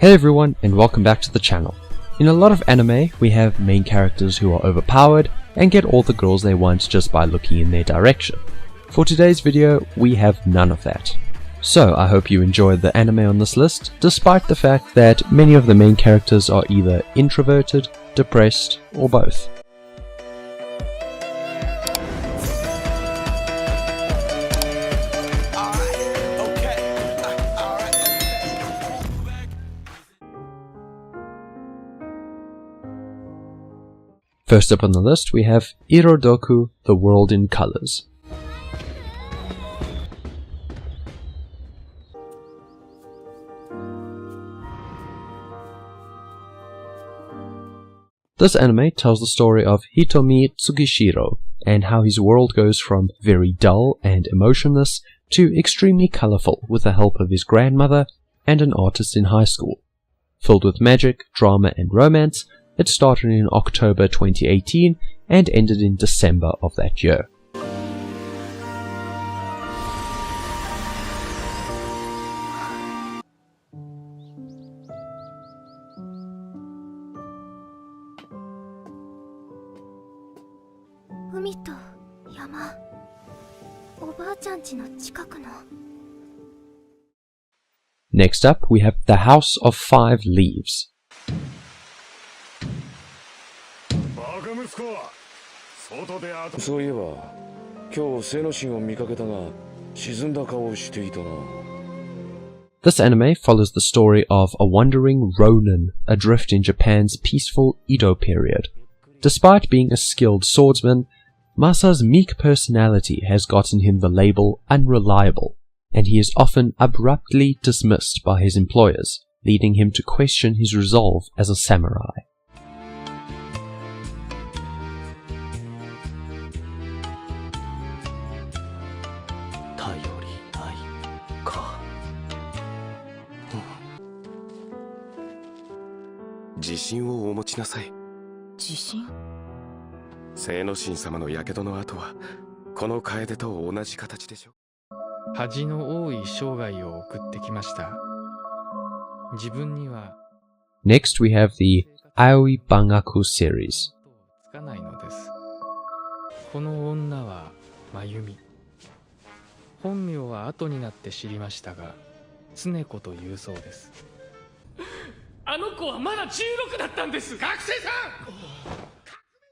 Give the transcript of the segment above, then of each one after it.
Hey everyone, and welcome back to the channel. In a lot of anime, we have main characters who are overpowered and get all the girls they want just by looking in their direction. For today's video, we have none of that. So I hope you enjoyed the anime on this list, despite the fact that many of the main characters are either introverted, depressed, or both. First up on the list we have Irodoku, The World in Colors. This anime tells the story of Hitomi Tsugishiro and how his world goes from very dull and emotionless to extremely colorful with the help of his grandmother and an artist in high school. Filled with magic, drama and romance, it started in October 2018 and ended in December of that year. Next up, we have The House of Five Leaves. This anime follows the story of a wandering ronin adrift in Japan's peaceful Edo period. Despite being a skilled swordsman, Masa's meek personality has gotten him the label unreliable, and he is often abruptly dismissed by his employers, leading him to question his resolve as a samurai. Next we have the Aoi Bangaku series.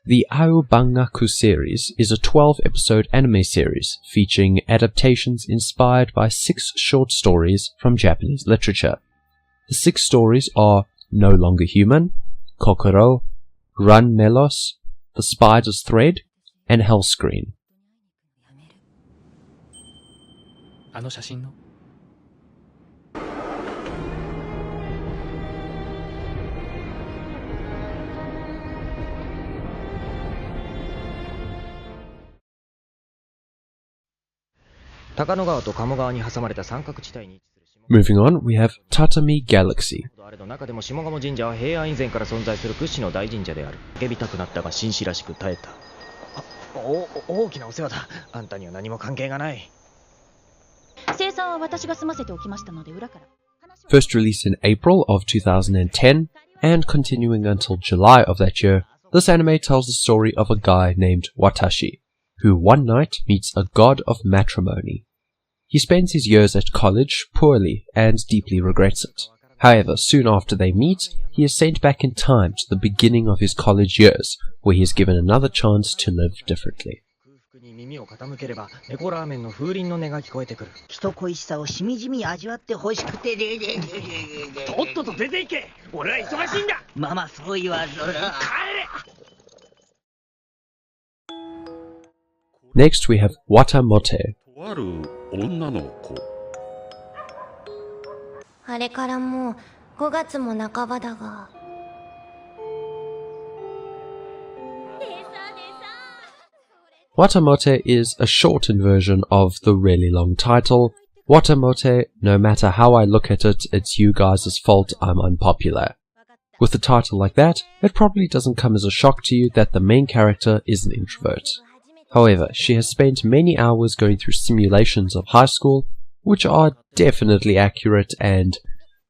The Aoi Bangaku series is a 12-episode anime series featuring adaptations inspired by 6 short stories from Japanese literature. The 6 stories are No Longer Human, Kokoro, Run Melos, The Spider's Thread, and Hellscreen. Moving on, we have Tatami Galaxy. First released in April of 2010 and continuing until July of that year, this anime tells the story of a guy named Watashi, who one night meets a god of matrimony. He spends his years at college poorly and deeply regrets it. However, soon after they meet, he is sent back in time to the beginning of his college years, where he is given another chance to live differently. Next we have Guatemote. Guatemote is a shortened version of the really long title. Guatemote, no matter how I look at it, it's you guys' fault I'm unpopular. With a title like that, it probably doesn't come as a shock to you that the main character is an introvert. However, she has spent many hours going through simulations of high school, which are definitely accurate and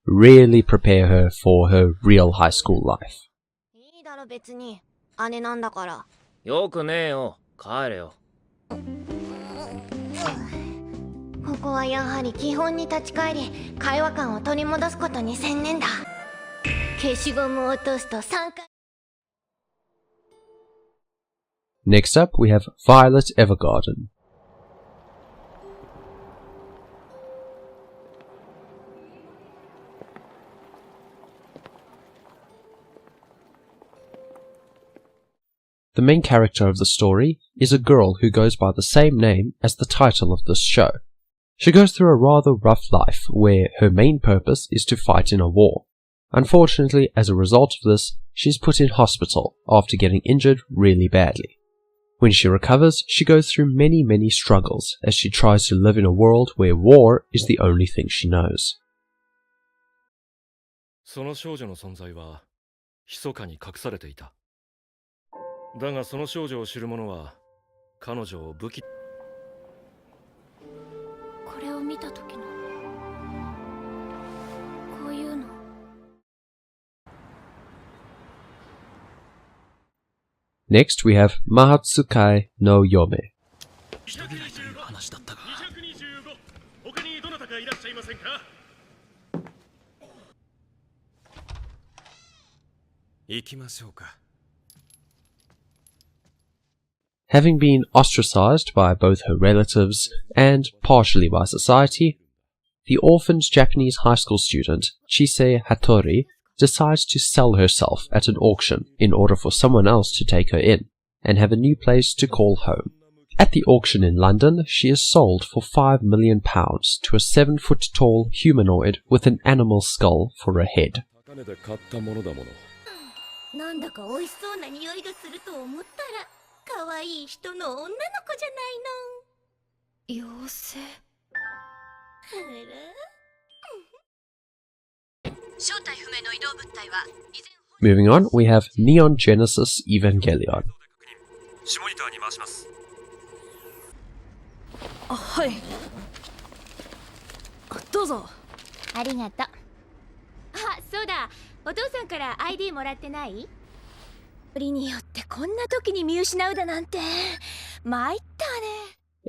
really prepare her for her real high school life. いいだろ別に姉なんだから。よくねえよ。帰れよ。ここはやはり基本に立ち返り、会話感を取り戻すことに専念だ。消しゴムを落とすと3回。Next up, we have Violet Evergarden. The main character of the story is a girl who goes by the same name as the title of this show. She goes through a rather rough life where her main purpose is to fight in a war. Unfortunately, as a result of this, she's put in hospital after getting injured really badly. When she recovers, she goes through many struggles as she tries to live in a world where war is the only thing she knows. その少女の存在は密かに隠されていた。だがその少女を知る者は彼女を武器。これを見た時のこういうの。Next, we have Mahatsukai Noyobe. 他にどなたかいらっしゃいませんか？行きましょうか。Having been ostracized by both her relatives and partially by society, the orphaned Japanese high school student Chise Hattori decides to sell herself at an auction in order for someone else to take her in and have a new place to call home. At the auction in London, she is sold for £5 million to a 7-foot-tall humanoid with an animal skull for a head. なんだか美味しそうな匂いがすると思ったら可愛い人の女の子じゃないの。妖精。正体不明の移動物体は以前。 Moving on, we have Neon Genesis Evangelion. 下ニターに回します。あ、はい。どうぞ。ありがとう。あ、そうだ。お父さんから ID もらってない？よりによってこんな時に見失うだなんて参ったね。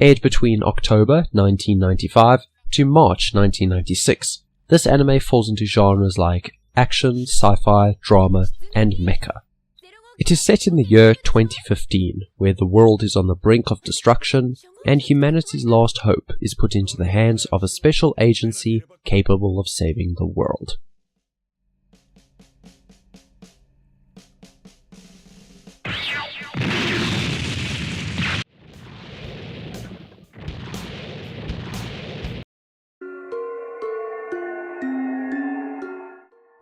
Aired between October 1995 to March 1996, this anime falls into genres like action, sci-fi, drama, and mecha. It is set in the year 2015, where the world is on the brink of destruction, and humanity's last hope is put into the hands of a special agency capable of saving the world.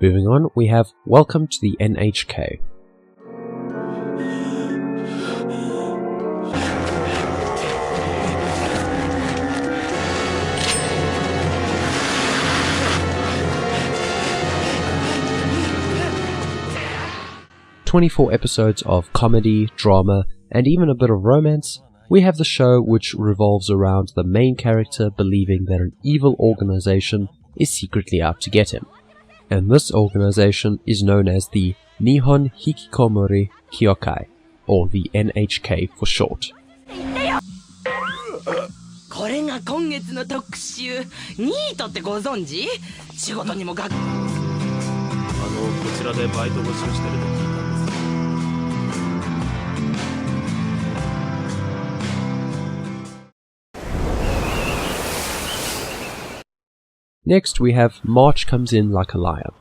Moving on, we have Welcome to the NHK. "24 episodes of comedy, drama, and even a bit of romance, we have the show which revolves around the main character believing that an evil organization is secretly out to get him. And this organization is known as the Nihon Hikikomori Kyokai, or the NHK for short. これが今月の特集ニートってご存知？仕事にもこちらでバイト募集してると聞いたんです。 Next, we have March Comes In Like a Lion.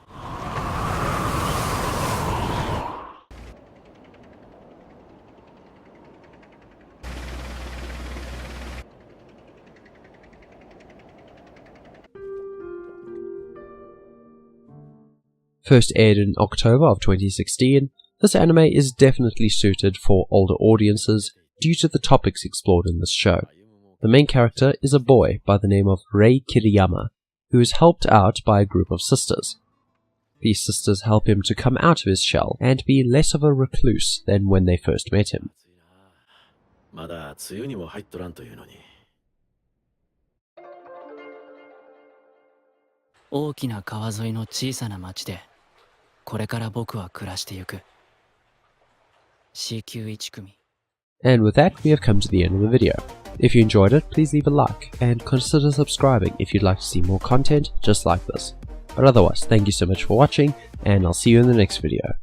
First aired in October of 2016, this anime is definitely suited for older audiences due to the topics explored in this show. The main character is a boy by the name of Rei Kiriyama, who is helped out by a group of sisters. These sisters help him to come out of his shell and be less of a recluse than when they first met him. 大きな川沿いの小さな町でこれから僕は暮らしてゆく。 C 級1組。 And with that, we have come to the end of the video. If you enjoyed it, please leave a like, and consider subscribing if you'd like to see more content just like this. But otherwise, thank you so much for watching, and I'll see you in the next video.